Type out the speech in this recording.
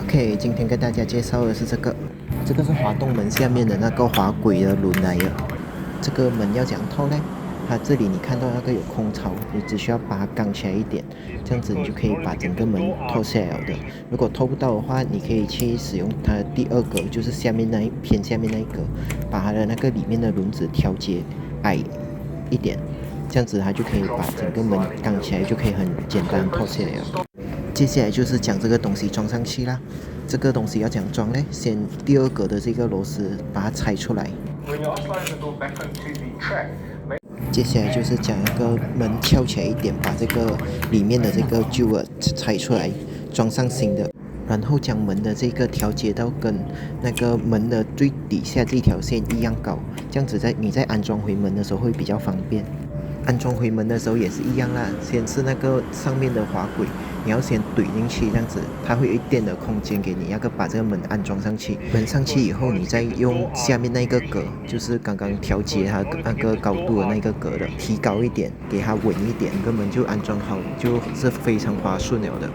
OK，今天跟大家介绍的是这个是滑动门下面的那个滑轨的轮来的。这个门要怎样套呢？它这里你看到那个有空槽，你只需要把它刚起来一点，这样子你就可以把整个门套下来了的。如果套不到的话，你可以去使用它的第二格，就是偏下面那一格，把它的那个里面的轮子调节矮一点，这样子它就可以把整个门刚起来，就可以很简单套下来了。接下来就是将这个东西装上去啦。这个东西要怎样装呢？先第二格的这个螺丝把它拆出来。接下来就是将那个门翘起来一点，把这个里面的这个旧的拆出来，装上新的。然后将门的这个调节到跟那个门的最底下这条线一样高，这样子你在安装回门的时候会比较方便。安装回门的时候也是一样啦，先是那个上面的滑轨，你要先怼进去，这样子它会有一点的空间给你，把这个门安装上去。门上去以后，你再用下面那个格，就是刚刚调节它那个高度的那个格的，提高一点，给它稳一点，根本就安装好，就是非常滑顺了的。